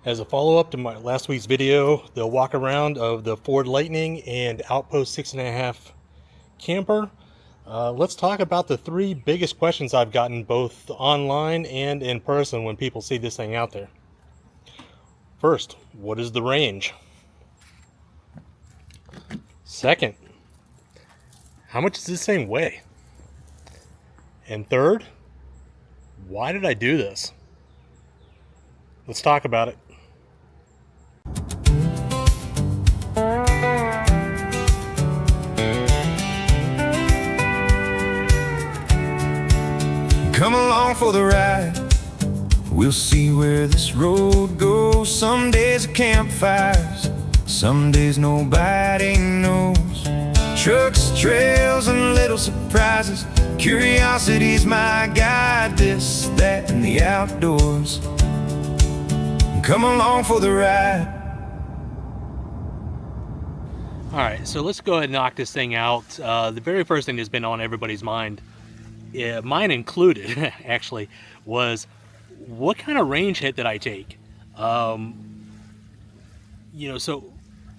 As a follow-up to my last week's video, the walk around of the Ford Lightning and Outpost 6.5 camper, let's talk about the three biggest questions I've gotten both online and in person when people see this thing out there. First, what is the range? Second, how much does this thing weigh? And third, why did I do this? Let's talk about it. Come along for the ride. We'll see where this road goes. Some days are campfires, some days nobody knows. Trucks, trails, and little surprises. Curiosity's my guide. This, that, and the outdoors. Come along for the ride. Alright, so let's go ahead and knock this thing out. The very first thing that's been on everybody's mind, mine included, actually, was what kind of range hit did I take? So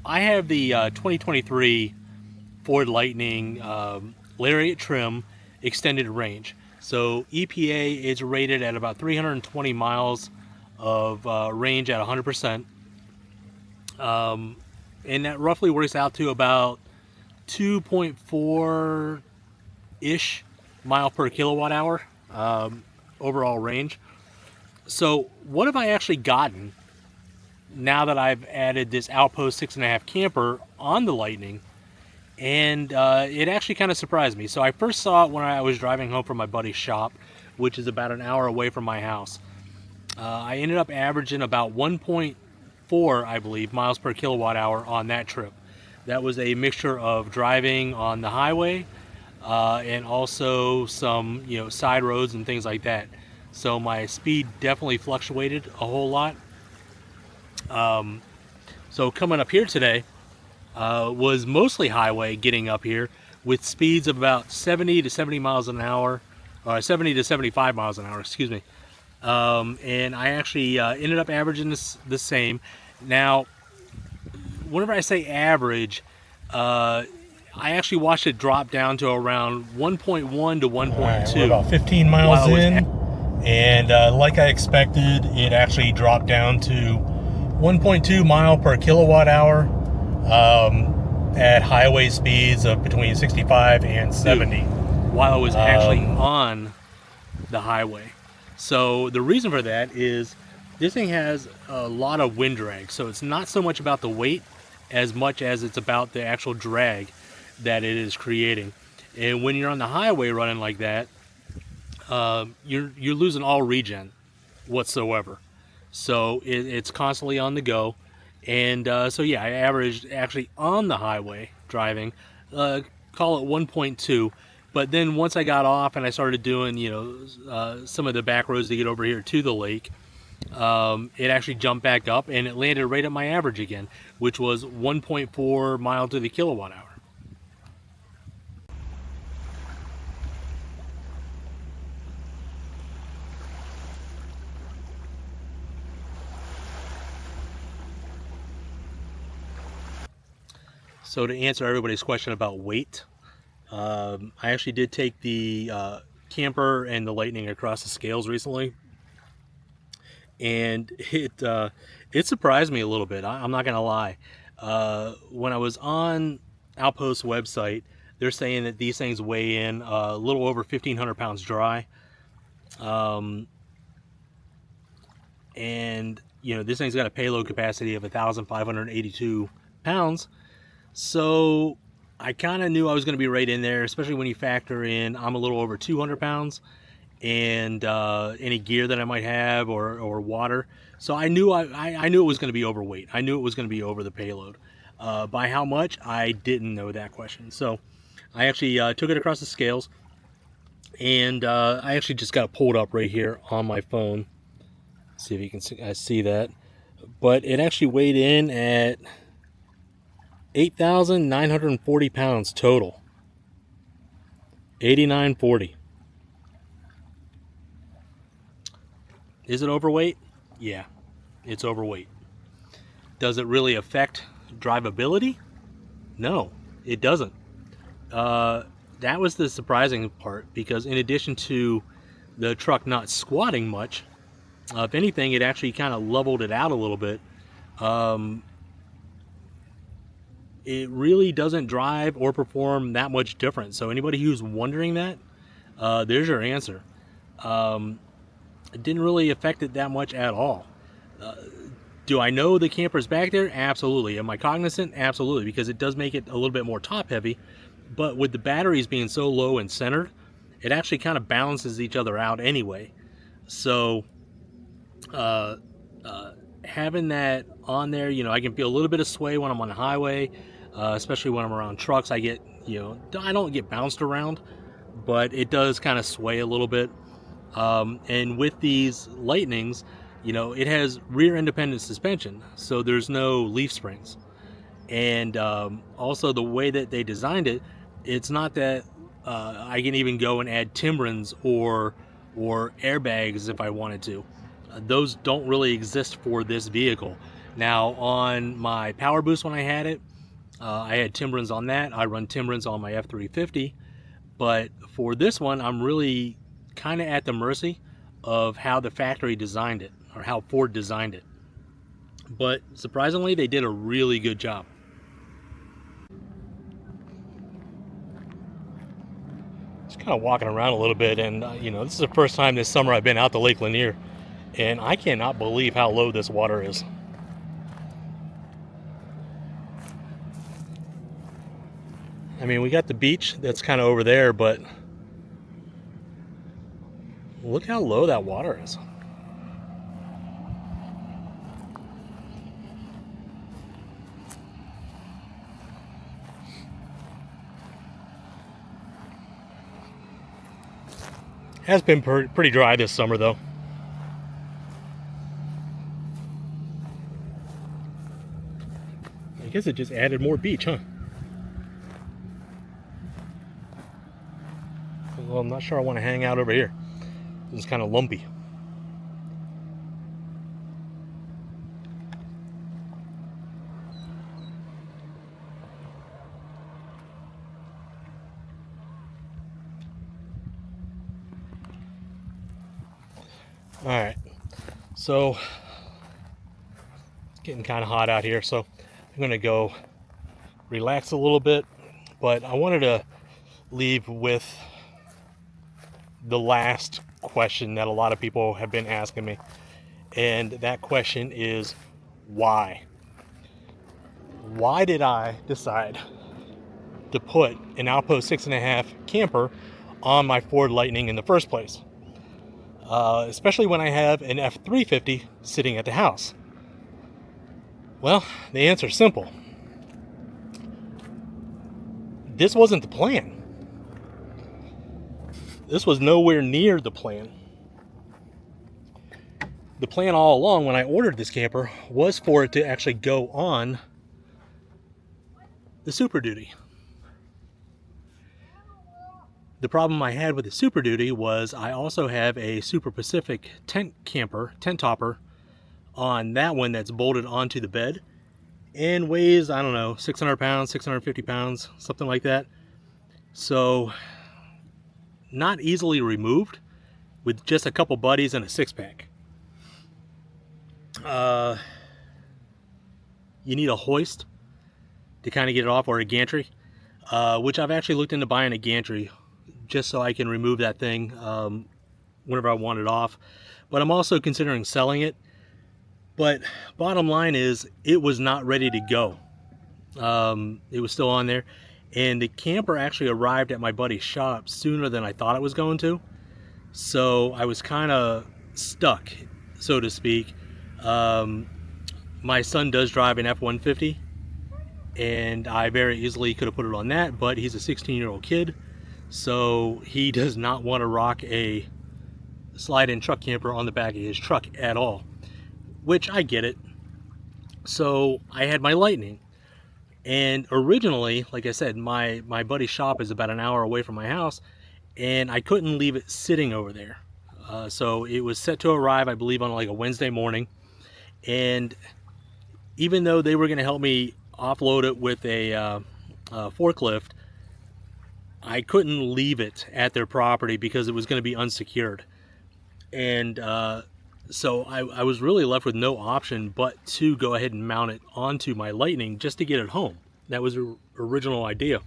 I have the 2023 Ford Lightning Lariat trim extended range. So EPA is rated at about 320 miles of range at 100%. And that roughly works out to about 2.4-ish mile per kilowatt hour overall range. So what have I actually gotten now that I've added this Outpost 6.5 camper on the Lightning? And it actually kind of surprised me. So I first saw it when I was driving home from my buddy's shop, which is about an hour away from my house. I ended up averaging about 1.4, I believe, miles per kilowatt hour on that trip. That was a mixture of driving on the highway and also some, side roads and things like that. So my speed definitely fluctuated a whole lot. So coming up here today was mostly highway getting up here with speeds of about 70 to 70 miles an hour, or 70 to 75 miles an hour, excuse me. And I actually ended up averaging the same. Now, whenever I say average, I actually watched it drop down to around 1.1 to 1.2. Right, we're about 15 miles in, and like I expected, it actually dropped down to 1.2 mile per kilowatt hour at highway speeds of between 65 and 70 while I was actually on the highway. So the reason for that is this thing has a lot of wind drag, so it's not so much about the weight as much as it's about the actual drag that it is creating. And when you're on the highway running like that, you're losing all regen whatsoever. So it's constantly on the go. And so yeah, I averaged actually on the highway driving, call it 1.2. But then once I got off and I started doing, some of the back roads to get over here to the lake, it actually jumped back up and it landed right at my average again, which was 1.4 mile to the kilowatt hour. So to answer everybody's question about weight, I actually did take the camper and the Lightning across the scales recently, and it surprised me a little bit. I'm not gonna lie. When I was on Outpost's website, they're saying that these things weigh in a little over 1,500 pounds dry, and this thing's got a payload capacity of 1,582 pounds. So I kind of knew I was going to be right in there, especially when you factor in I'm a little over 200 pounds and any gear that I might have or water. So I knew I knew it was going to be overweight. I knew it was going to be over the payload. By how much, I didn't know that question. So I actually took it across the scales, and I actually just got it pulled up right here on my phone. See if you can see that. But it actually weighed in at 8,940 pounds total. 8,940. Is it overweight? Yeah, it's overweight. Does it really affect drivability? No, it doesn't. That was the surprising part, because in addition to the truck not squatting much, if anything, it actually kind of leveled it out a little bit. It really doesn't drive or perform that much different. So anybody who's wondering that, there's your answer. It didn't really affect it that much at all. Do I know the camper's back there? Absolutely. Am I cognizant? Absolutely, because it does make it a little bit more top heavy. But with the batteries being so low and centered, it actually kind of balances each other out anyway. So having that on there, I can feel a little bit of sway when I'm on the highway, especially when I'm around trucks. I get, I don't get bounced around, but it does kind of sway a little bit. And with these Lightnings, it has rear independent suspension, so there's no leaf springs. And also the way that they designed it, it's not that I can even go and add timbrins or airbags if I wanted to. Those don't really exist for this vehicle. Now, on my Power Boost when I had it, I had timbrins on that. I run timbrins on my F350. But for this one, I'm really kind of at the mercy of how the factory designed it, or how Ford designed it. But surprisingly, they did a really good job. Just kind of walking around a little bit, and this is the first time this summer I've been out to Lake Lanier, and I cannot believe how low this water is. I mean, we got the beach that's kind of over there, but look how low that water is. Has been pretty dry this summer, though. I guess it just added more beach, huh? Well, I'm not sure I want to hang out over here. It's kind of lumpy. All right, so it's getting kind of hot out here, so I'm gonna go relax a little bit, but I wanted to leave with the last question that a lot of people have been asking me, and that question is why? Why did I decide to put an Outpost 6.5 camper on my Ford Lightning in the first place? Especially when I have an F350 sitting at the house. Well, the answer is simple. This wasn't the plan. This was nowhere near the plan. The plan all along when I ordered this camper was for it to actually go on the Super Duty. The problem I had with the Super Duty was I also have a Super Pacific tent topper on that one that's bolted onto the bed and weighs, I don't know, 600 pounds, 650 pounds, something like that. So not easily removed with just a couple buddies and a 6-pack. You need a hoist to kind of get it off, or a gantry, which I've actually looked into buying a gantry just so I can remove that thing whenever I want it off. But I'm also considering selling it. But bottom line is, it was not ready to go. It was still on there. And the camper actually arrived at my buddy's shop sooner than I thought it was going to. So I was kind of stuck, so to speak. My son does drive an F-150, and I very easily could have put it on that, but he's a 16-year-old kid. So he does not want to rock a slide-in truck camper on the back of his truck at all, which I get it. So I had my Lightning, and originally, like I said, my buddy's shop is about an hour away from my house, and I couldn't leave it sitting over there. So it was set to arrive, I believe, on like a Wednesday morning, and even though they were going to help me offload it with a forklift, I couldn't leave it at their property because it was going to be unsecured. And so I was really left with no option but to go ahead and mount it onto my Lightning just to get it home. That was the original idea.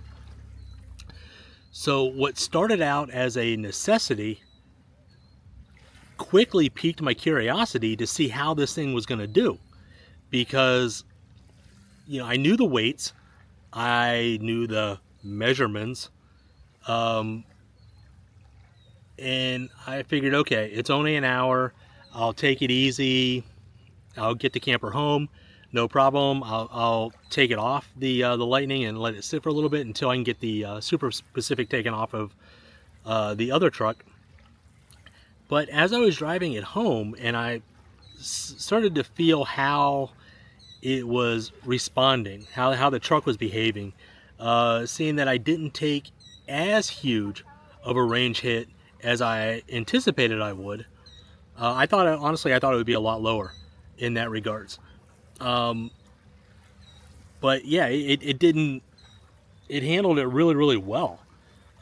So what started out as a necessity quickly piqued my curiosity to see how this thing was going to do, because I knew the weights, I knew the measurements, and I figured, okay, it's only an hour, I'll take it easy, I'll get the camper home, no problem. I'll take it off the Lightning and let it sit for a little bit until I can get the Super Pacific taken off of the other truck. But as I was driving it home, and I started to feel how it was responding, how the truck was behaving, seeing that I didn't take as huge of a range hit as I anticipated I would. Honestly, I thought it would be a lot lower in that regards. But yeah, it didn't. It handled it really, really well,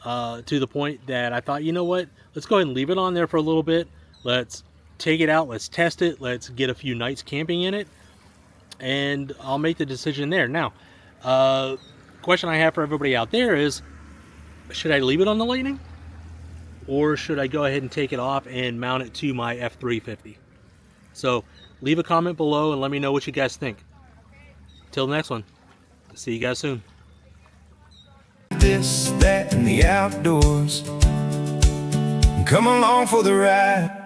to the point that I thought, you know what? Let's go ahead and leave it on there for a little bit. Let's take it out. Let's test it. Let's get a few nights camping in it, and I'll make the decision there. Now, question I have for everybody out there is, should I leave it on the Lightning, or should I go ahead and take it off and mount it to my F350? So leave a comment below and let me know what you guys think. Till the next one, see you guys soon. This, that, and the outdoors. Come along for the ride.